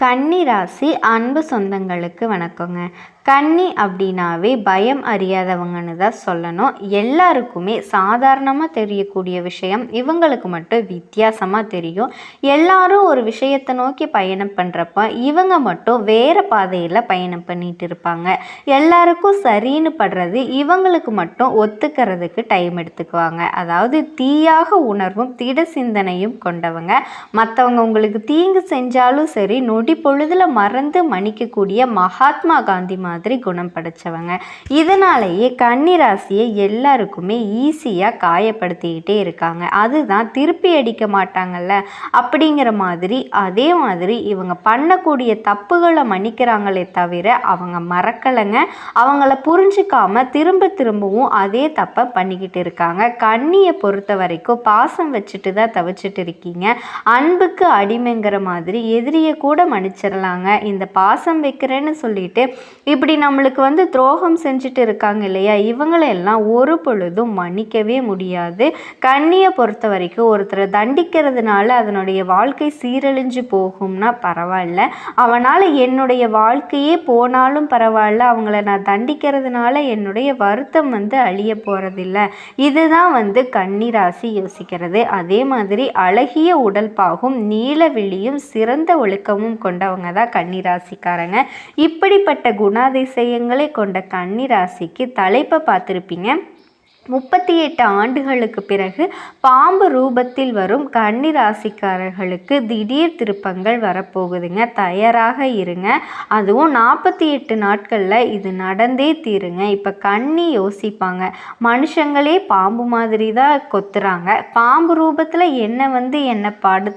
கன்னி ராசி அன்பு சொந்தங்களுக்கு வணக்கங்க. கன்னி அப்படின்னாவே பயம் அறியாதவங்கன்னு தான் சொல்லணும். எல்லாருக்குமே சாதாரணமாக தெரியக்கூடிய விஷயம் இவங்களுக்கு மட்டும் வித்தியாசமாக தெரியும். எல்லாரும் ஒரு விஷயத்தை நோக்கி பயணம் பண்ணுறப்ப இவங்க மட்டும் வேறு பாதையில் பயணம் பண்ணிட்டு இருப்பாங்க. எல்லாருக்கும் சரின்னு படுறது இவங்களுக்கு மட்டும் ஒத்துக்கிறதுக்கு டைம் எடுத்துக்குவாங்க. அதாவது தீயாக உணர்வும் திட சிந்தனையும் கொண்டவங்க. மற்றவங்க உங்களுக்கு தீங்கு செஞ்சாலும் சரி நொடி பொழுதுல மறந்து மன்னிக்கக்கூடிய மகாத்மா காந்தி மாதிரி குணம் படைச்சவங்க. இதனாலேயே கன்னி ராசியை எல்லாருக்குமே ஈஸியாக காயப்படுத்திக்கிட்டே இருக்காங்க. அதுதான் திருப்பி அடிக்க மாட்டாங்கல்ல அப்படிங்கிற மாதிரி. அதே மாதிரி இவங்க பண்ணக்கூடிய தப்புகளை மன்னிக்கிறாங்களே தவிர அவங்க மறக்கலைங்க. அவங்கள புரிஞ்சுக்காம திரும்பவும் அதே தப்பை பண்ணிக்கிட்டு இருக்காங்க. கன்னியை பொறுத்த வரைக்கும் பாசம் வச்சுட்டு தான் தவிச்சிட்டு இருக்கீங்க. அன்புக்கு அடிமைங்கிற மாதிரி எதிரியை கூட மன்னிச்சிடலாங்க. இந்த பாசம் வைக்கிறேன்னு சொல்லிட்டு இப்படி நம்மளுக்கு துரோகம் செஞ்சுட்டு இருக்காங்க இல்லையா, இவங்களெல்லாம் ஒரு பொழுதும் மன்னிக்கவே முடியாது. கன்னியை பொறுத்த வரைக்கும் ஒருத்தரை தண்டிக்கிறதுனால அதனுடைய வாழ்க்கை சீரழிஞ்சு போகும்னா பரவாயில்ல, அவனால் என்னுடைய வாழ்க்கையே போனாலும் பரவாயில்ல, அவங்கள நான் தண்டிக்கிறதுனால என்னுடைய வருத்தம் அழிய போகிறதில்ல. இதுதான் கன்னி ராசி யோசிக்கிறது. அதே மாதிரி அழகிய உடல் பாகும் நீல விழியும் சிறந்த ஒழுக்கமும் கொண்டவங்க தான் கன்னி ராசிக்காரங்க. இப்படிப்பட்ட குணாதிசயங்களை கொண்ட கன்னி ராசிக்கு தலைப்பை பார்த்துருப்பீங்க. 38 ஆண்டுகளுக்கு பிறகு பாம்பு ரூபத்தில் வரும் கன்னி ராசிக்காரர்களுக்கு திடீர் திருப்பங்கள் வரப்போகுதுங்க. தயாராக இருங்க. அதுவும் 48 நாட்களில் இது நடந்தே தீருங்க. இப்போ கன்னி யோசிப்பாங்க, மனுஷங்களே பாம்பு மாதிரி தான் கொத்துறாங்க, பாம்பு ரூபத்தில் என்னை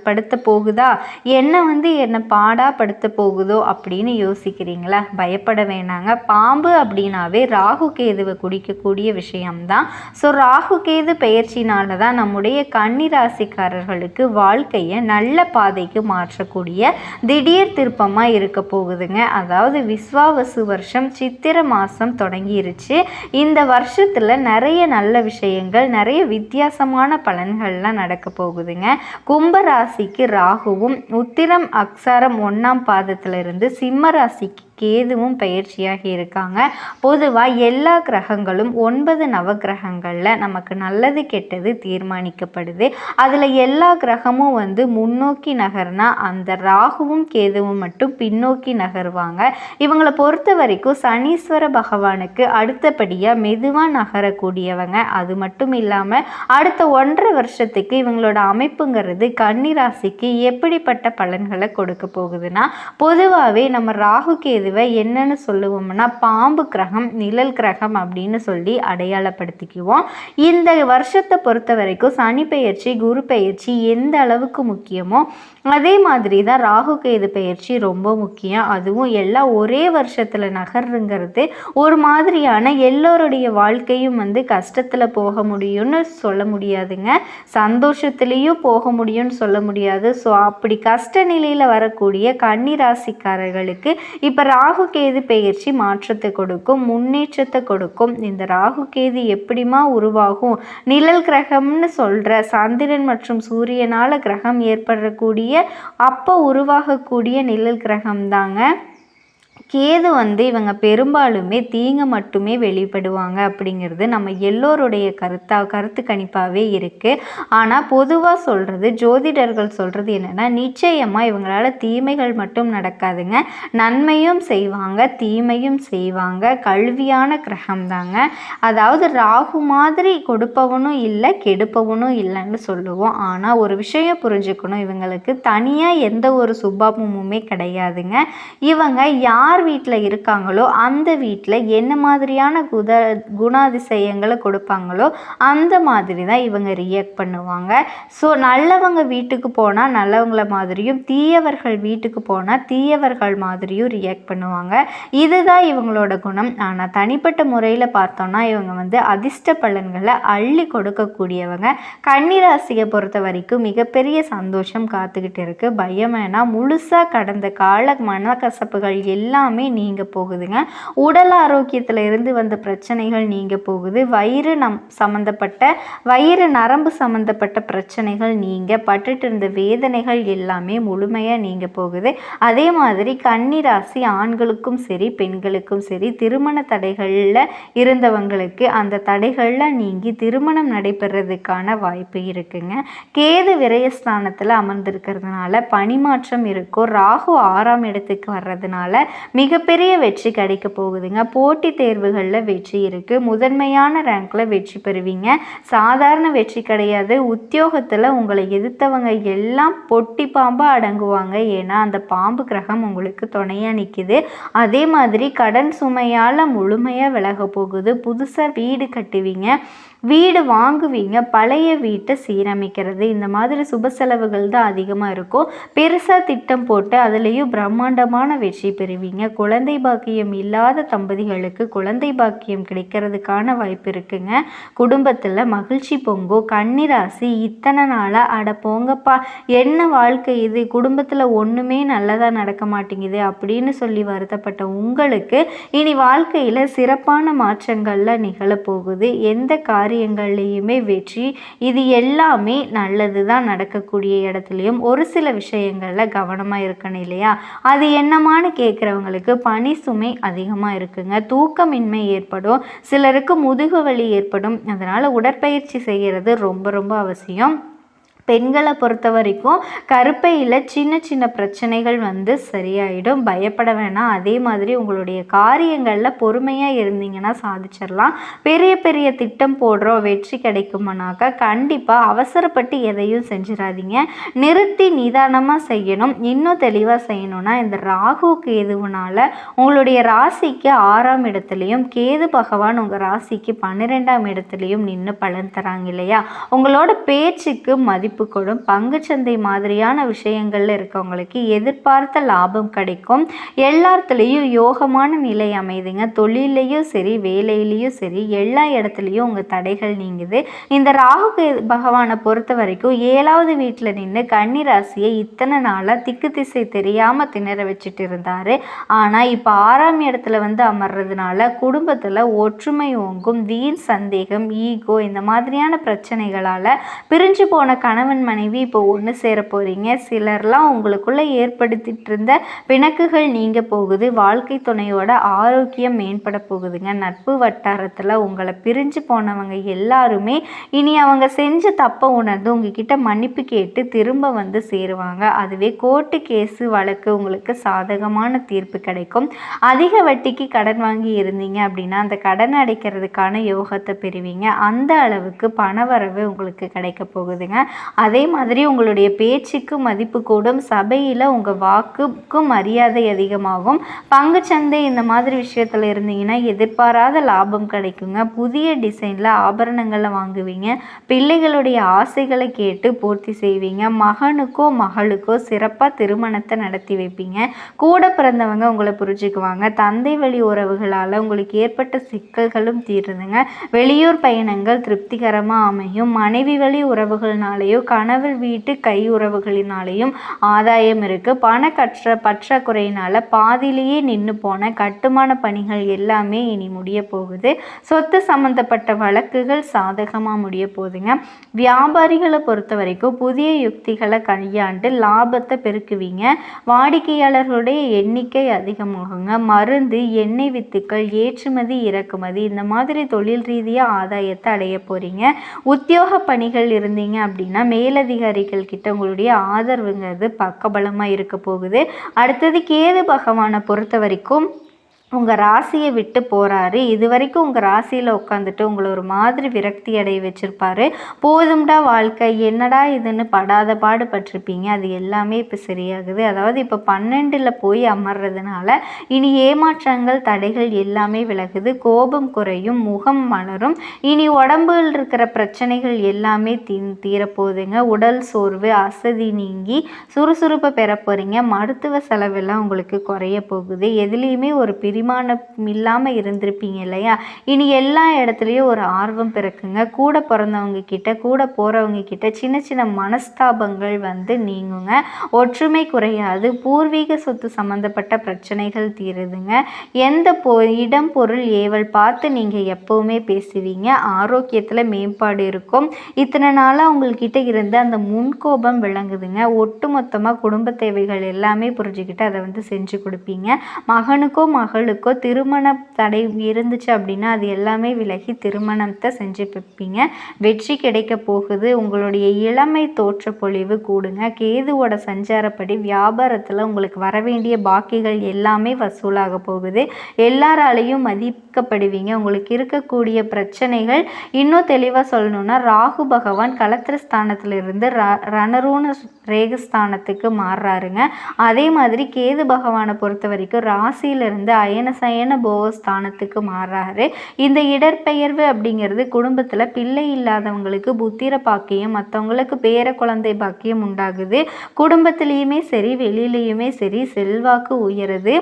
படுத்த போகுதா, என்னை பாடாப்படுத்த போகுதோ அப்படின்னு யோசிக்கிறீங்களா? பயப்பட வேணாங்க. பாம்பு அப்படின்னாவே ராகு கேதுவை குடிக்கக்கூடிய விஷயம்தான். ஸோ ராகு கேது பெயர்ச்சினால தான் நம்முடைய கன்னி ராசிக்காரர்களுக்கு வாழ்க்கையை நல்ல பாதைக்கு மாற்றக்கூடிய திடீர் திருப்பமாக இருக்க போகுதுங்க. அதாவது விஸ்வாவசு வருஷம் சித்திரை மாதம் தொடங்கிருச்சு. இந்த வருஷத்தில் நிறைய நல்ல விஷயங்கள், நிறைய வித்தியாசமான பலன்கள்லாம் நடக்க போகுதுங்க. கும்ப ராசிக்கு ராகுவும் உத்திரம் அக்ஷாரம் 1ஆம் பாதத்திலிருந்து சிம்ம ராசிக்கு கேதுவும் பயிற்சியாகி இருக்காங்க. பொதுவாக எல்லா கிரகங்களும் 9 நவகிரகங்களில் நமக்கு நல்லது கெட்டது தீர்மானிக்கப்படுது. அதில் எல்லா கிரகமும் முன்னோக்கி நகர்னா அந்த ராகுவும் கேதுவும் மட்டும் பின்னோக்கி நகருவாங்க. இவங்களை பொறுத்த வரைக்கும் சனீஸ்வர பகவானுக்கு அடுத்தபடியாக மெதுவாக நகரக்கூடியவங்க. அது மட்டும் இல்லாமல் அடுத்த 1.5 வருஷத்துக்கு இவங்களோட அமைப்புங்கிறது கன்னி ராசிக்கு எப்படிப்பட்ட பலன்களை கொடுக்க போகுதுன்னா, பொதுவாகவே நம்ம ராகு கேது என்னன்னு சொல்லுவோம்னா பாம்பு கிரகம், நிழல் கிரகம் அப்படின்னு சொல்லி அடையாளப்படுத்திக்குவோம். இந்த வருஷத்தை பொறுத்த வரைக்கும் சனி பெயர்ச்சி, குரு பெயர்ச்சி எந்த அளவுக்கு முக்கியமோ அதே மாதிரி தான் ராகு கேது பெயர்ச்சி ரொம்ப முக்கியம். அதுவும் எல்லாம் ஒரே வருஷத்தில் நகருங்கிறது ஒரு மாதிரியான எல்லோருடைய வாழ்க்கையும் கஷ்டத்தில் போக முடியும்னு சொல்ல முடியாதுங்க, சந்தோஷத்துலேயும் போக முடியும்னு சொல்ல முடியாது. ஸோ அப்படி கஷ்ட நிலையில் வரக்கூடிய கன்னி ராசிக்காரர்களுக்கு இப்போ ராகு கேது பெயர்ச்சி மாற்றத்தை கொடுக்கும், முன்னேற்றத்தை கொடுக்கும். இந்த ராகு கேது எப்படிமா உருவாகும்? நிழல் கிரகம்னு சொல்கிற சந்திரன் மற்றும் சூரியனால் கிரகம் ஏற்படக்கூடிய அப்போ உருவாகக்கூடிய நிழல் கிரகம் தாங்க கேது. இவங்க பெரும்பாலுமே தீங்கு மட்டுமே வெளிப்படுவாங்க அப்படிங்கிறது நம்ம எல்லோருடைய கருத்து கணிப்பாகவே இருக்குது. ஆனால் பொதுவாக சொல்கிறது, ஜோதிடர்கள் சொல்கிறது என்னென்னா, நிச்சயமாக இவங்களால் தீமைகள் மட்டும் நடக்காதுங்க, நன்மையும் செய்வாங்க தீமையும் செய்வாங்க. கல்வியான கிரகம் தாங்க. அதாவது ராகு மாதிரி கொடுப்பவனும் இல்லை கெடுப்பவனும் இல்லைன்னு சொல்லுவோம். ஆனால் ஒரு விஷயம் புரிஞ்சுக்கணும், இவங்களுக்கு தனியாக எந்த ஒரு சுபாவமுமே கிடையாதுங்க. இவங்க யார் வீட்டில் இருக்காங்களோ அந்த வீட்டில் என்ன மாதிரியான குணாதிசயங்களை கொடுப்பாங்களோ அந்த மாதிரி தான் இவங்க ரியாக்ட் பண்ணுவாங்க. ஸோ நல்லவங்க வீட்டுக்கு போனால் நல்லவங்கள மாதிரியும், தீயவர்கள் வீட்டுக்கு போனால் தீயவர்கள் மாதிரியும் ரியாக்ட் பண்ணுவாங்க. இதுதான் இவங்களோட குணம். ஆனால் தனிப்பட்ட முறையில் பார்த்தோன்னா இவங்க அதிர்ஷ்ட பலன்களை அள்ளி கொடுக்கக்கூடியவங்க. கன்னிராசியை பொறுத்த வரைக்கும் மிகப்பெரிய சந்தோஷம் காத்துக்கிட்டு இருக்கு. பயம் வேணாம். முழுசாக கடந்த கால மனக்கசப்புகள் எல்லாம் எல்லாமே நீங்க போகுதுங்க. உடல் ஆரோக்கியத்தில் இருந்து வந்த பிரச்சனைகள் நீங்க போகுது. வயிறு நரம்பு சம்மந்தப்பட்ட பிரச்சனைகள் நீங்க பட்டுட்டு இருந்த வேதனைகள் எல்லாமே முழுமையாக நீங்க போகுது. அதே மாதிரி கன்னி ராசி ஆண்களுக்கும் சரி பெண்களுக்கும் சரி திருமண தடைகளில் இருந்தவங்களுக்கு அந்த தடைகளில் நீங்கி திருமணம் நடைபெறதுக்கான வாய்ப்பு இருக்குங்க. கேது விரயஸ்தானத்தில் அமர்ந்திருக்கிறதுனால பணிமாற்றம் இருக்கும். ராகு 6ஆம் இடத்துக்கு வர்றதுனால மிகப்பெரிய வெற்றி கிடைக்க போகுதுங்க. போட்டி தேர்வுகளில் வெற்றி இருக்கு. முதன்மையான ரேங்க்ல வெற்றி பெறுவீங்க. சாதாரண வெற்றி கிடையாது. உத்தியோகத்தில் உங்களை எதிர்த்தவங்க எல்லாம் பொட்டி பாம்பாக அடங்குவாங்க. ஏன்னா அந்த பாம்பு கிரகம் உங்களுக்கு துணையாக நிற்கிது. அதே மாதிரி கடன் சுமையால் முழுமையாக விலக போகுது. புதுசாக வீடு கட்டுவீங்க, வீடு வாங்குவீங்க, பழைய வீட்டை சீரமைக்கிறது, இந்த மாதிரி சுப செலவுகள் தான் அதிகமாக இருக்கும். பெருசாக திட்டம் போட்டு அதுலேயும் பிரம்மாண்டமான வெற்றி பெறுவீங்க. குழந்தை பாக்கியம் இல்லாத தம்பதிகளுக்கு குழந்தை பாக்கியம் கிடைக்கிறதுக்கான வாய்ப்பு இருக்குங்க. குடும்பத்தில் மகிழ்ச்சி பொங்கும். கன்னி ராசி இத்தனை நாளாக அட போங்கப்பா என்ன வாழ்க்கை இது, குடும்பத்தில் ஒன்றுமே நல்லதாக நடக்க மாட்டேங்குது அப்படின்னு சொல்லி வருத்தப்பட்ட உங்களுக்கு இனி வாழ்க்கையில் சிறப்பான மாற்றங்களில் நிகழப்போகுது. எந்த காரியங்கள்லையுமே வெற்றி. இது எல்லாமே நல்லது தான் நடக்கக்கூடிய இடத்துலையும் ஒரு சில விஷயங்களில் கவனமாக இருக்கணும் இல்லையா? அது என்னமான்னு கேட்குறவங்களுக்கு பணி சுமை அதிகமாக இருக்குங்க. தூக்கமின்மை ஏற்படும். சிலருக்கு முதுகு வலி ஏற்படும். அதனால் உடற்பயிற்சி செய்கிறது ரொம்ப ரொம்ப அவசியம். பெண்களை பொறுத்த வரைக்கும் கருப்பையில் சின்ன சின்ன பிரச்சனைகள் சரியாயிடும், பயப்பட வேணாம். அதே மாதிரி உங்களுடைய காரியங்களில் பொறுமையாக இருந்தீங்கன்னா சாதிச்சிடலாம். பெரிய பெரிய திட்டம் போடுறோம் வெற்றி கிடைக்குமானாக்கா கண்டிப்பாக அவசரப்பட்டு எதையும் செஞ்சிடாதீங்க. நிறுத்தி நிதானமாக செய்யணும். இன்னும் தெளிவாக செய்யணும்னா இந்த ராகு கேதுவுனால உங்களுடைய ராசிக்கு 6ஆம் இடத்துலையும் கேது பகவான் உங்கள் ராசிக்கு 12ஆம் இடத்துலையும் நின்று பலன் தராங்க இல்லையா? உங்களோட பேச்சுக்கு மதிப்பு கொடும். பங்குச்சந்தை மாதிரியான விஷயங்கள்ல இருக்கவங்களுக்கு எதிர்பார்த்த லாபம் கிடைக்கும். எல்லாத்துலேயும் யோகமான நிலை அமைதுங்க. தொழிலையும் சரி வேலையிலையும் சரி எல்லா இடத்துலையும் உங்கள் தடைகள் நீங்குது. இந்த ராகு பகவானை பொறுத்த வரைக்கும் 7வது வீட்டில் நின்று கன்னி ராசியை இத்தனை நாளாக திக்கு திசை தெரியாமல் திணற வச்சுட்டு இருந்தார். ஆனால் இப்போ 6ஆம் இடத்துல அமர்றதுனால குடும்பத்தில் ஒற்றுமை ஓங்கும். வீண் சந்தேகம், ஈகோ இந்த மாதிரியான பிரச்சனைகளால் பிரிஞ்சு போன கணவன் மனைவி இப்போ ஒன்று சேர போகிறீங்க. சிலர்லாம் உங்களுக்குள்ளே ஏற்படுத்திட்டு இருந்த பிணக்குகள் நீங்க போகுது. வாழ்க்கை துணையோட ஆரோக்கியம் மேம்பட போகுதுங்க. நட்பு வட்டாரத்தில் உங்களை பிரிஞ்சு போனவங்க எல்லாருமே இனி அவங்க செஞ்ச தப்பை உணர்ந்து உங்ககிட்ட மன்னிப்பு கேட்டு திரும்ப சேருவாங்க. அதுவே கோர்ட்டு கேஸு வழக்கு உங்களுக்கு சாதகமான தீர்ப்பு கிடைக்கும். அதிக வட்டிக்கு கடன் வாங்கி இருந்தீங்க அப்படின்னா அந்த கடன் அடைக்கிறதுக்கான யோகத்தை பெறுவீங்க. அந்த அளவுக்கு பணவரவு உங்களுக்கு கிடைக்க போகுதுங்க. அதே மாதிரி உங்களுடைய பேச்சுக்கு மதிப்பு கூடும். சபையில் உங்கள் வாக்குக்கு மரியாதை அதிகமாகும். பங்குச்சந்தை இந்த மாதிரி விஷயத்தில் இருந்தீங்கன்னா எதிர்பாராத லாபம் கிடைக்குங்க. புதிய டிசைனில் ஆபரணங்களை வாங்குவீங்க. பிள்ளைகளுடைய ஆசைகளை கேட்டு பூர்த்தி செய்வீங்க. மகனுக்கோ மகளுக்கோ சிறப்பாக திருமணத்தை நடத்தி வைப்பீங்க. கூட பிறந்தவங்க உங்களை புரிஞ்சுக்குவாங்க. தந்தை வழி உறவுகளால் உங்களுக்கு ஏற்பட்ட சிக்கல்களும் தீருதுங்க. வெளியூர் பயணங்கள் திருப்திகரமாக அமையும். மனைவி வழி உறவுகள்னாலேயோ கணவர் வீட்டு கை உறவுகளினாலேயும் ஆதாயம் இருக்குது. பற்றாக்குறையினால் பாதியிலேயே நின்று போன கட்டுமான பணிகள் எல்லாமே இனி முடிய போகுது. சொத்து சம்மந்தப்பட்ட வழக்குகள் சாதகமாக முடிய போகுதுங்க. வியாபாரிகளை பொறுத்த வரைக்கும் புதிய யுக்திகளை கையாண்டு லாபத்தை பெருக்குவீங்க. வாடிக்கையாளர்களுடைய எண்ணிக்கை அதிகமாகுங்க. மருந்து, எண்ணெய் வித்துக்கள், ஏற்றுமதி இறக்குமதி இந்த மாதிரி தொழில் ரீதியாக ஆதாயத்தை அடைய போகிறீங்க. உத்தியோக பணிகள் இருந்தீங்க அப்படின்னா மேலதிகாரிகள் கிட்ட உங்களுடைய ஆதரவுங்கிறது பக்கபலமாக இருக்க போகுது. அடுத்தது கேது பகவானை பொறுத்த வரைக்கும் உங்கள் ராசியை விட்டு போகிறாரு. இது வரைக்கும் உங்கள் ராசியில் உட்காந்துட்டு உங்களை ஒரு மாதிரி விரக்தி அடைய வச்சுருப்பாரு. போதும்டா வாழ்க்கை என்னடா இதுன்னு படாத பாடு பட்டிருப்பீங்க. அது எல்லாமே இப்போ சரியாகுது. அதாவது இப்போ 12ல் போய் அமர்றதுனால இனி ஏமாற்றங்கள் தடைகள் எல்லாமே விலகுது. கோபம் குறையும், முகம் மலரும். இனி உடம்பில் இருக்கிற பிரச்சனைகள் எல்லாமே தீரப்போகுதுங்க. உடல் சோர்வு, அசதி நீங்கி சுறுசுறுப்பை பெற போகிறீங்க. மருத்துவ செலவெல்லாம் உங்களுக்கு குறைய போகுது. எதுலேயுமே ஒரு அபிமானம் இல்லாமல் இருந்திருப்பீங்க இல்லையா? இனி எல்லா இடத்துலையும் ஒரு ஆர்வம் பிறக்குங்க. கூட பிறந்தவங்க கிட்ட, கூட போகிறவங்க கிட்ட சின்ன சின்ன மனஸ்தாபங்கள் வந்து நீங்குங்க. ஒற்றுமை குறையாது. பூர்வீக சொத்து சம்மந்தப்பட்ட பிரச்சனைகள் தீருதுங்க. எந்த இடம் பொருள் ஏவல் பார்த்து நீங்கள் எப்போவுமே பேசுவீங்க. ஆரோக்கியத்தில் மேம்பாடு இருக்கும். இத்தனை நாளாக உங்கள்கிட்ட இருந்த அந்த முன்கோபம் விளங்குதுங்க. ஒட்டு மொத்தமாக குடும்ப தேவைகள் எல்லாமே புரிஞ்சுக்கிட்டு அதை வந்து செஞ்சு கொடுப்பீங்க. மகனுக்கோ மகளுக்கோ திருமண தடை இருந்துச்சு அப்படின்னா அது எல்லாமே விலகி திருமணத்தை செஞ்சு வைப்பீங்க. வெற்றி கிடைக்க போகுது. உங்களுடைய இளமை தோற்ற பொழிவு கூடுங்க. கேதுவோட சஞ்சாரப்படி வியாபாரத்தில் உங்களுக்கு வர வேண்டிய பாக்கிகள் எல்லாமே வசூலாக போகுது. எல்லாராலையும் மதிக்கப்படுவீங்க. உங்களுக்கு இருக்கக்கூடிய பிரச்சனைகள் இன்னும் தெளிவாக சொல்லணும்னா, ராகு பகவான் கலத்திர ஸ்தானத்திலிருந்து ரணரூண ரேகஸ்தானத்துக்கு மாறுறாருங்க. அதே மாதிரி கேது பகவானை பொறுத்த வரைக்கும் ராசியிலிருந்து அயன சயன போகஸ்தானத்துக்கு மாறுறாரு. இந்த இடற்பெயர்வு அப்படிங்கிறது குடும்பத்தில் பிள்ளை இல்லாதவங்களுக்கு புத்திர பாக்கியம், மற்றவங்களுக்கு பேர குழந்தை பாக்கியம் உண்டாகுது. குடும்பத்திலையுமே சரி வெளியிலையுமே சரி செல்வாக்கு உயருது.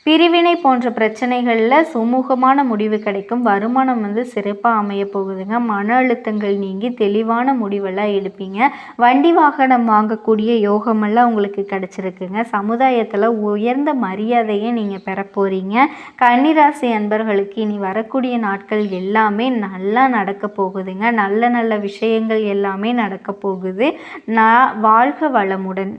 பிரிவினை போன்ற பிரச்சனைகளில் சுமூகமான முடிவு கிடைக்கும். வருமானம் வந்து சிறப்பாக அமைய போகுதுங்க. மன அழுத்தங்கள் நீங்கி தெளிவான முடிவெல்லாம் எடுப்பீங்க. வண்டி வாகனம் வாங்கக்கூடிய யோகமெல்லாம் உங்களுக்கு கிடச்சிருக்குங்க. சமுதாயத்தில் உயர்ந்த மரியாதையை நீங்கள் பெற போகிறீங்க. கன்னிராசி அன்பர்களுக்கு இனி வரக்கூடிய நாட்கள் எல்லாமே நல்லா நடக்க போகுதுங்க. நல்ல நல்ல விஷயங்கள் எல்லாமே நடக்க போகுது. வாழ்க வளமுடன்.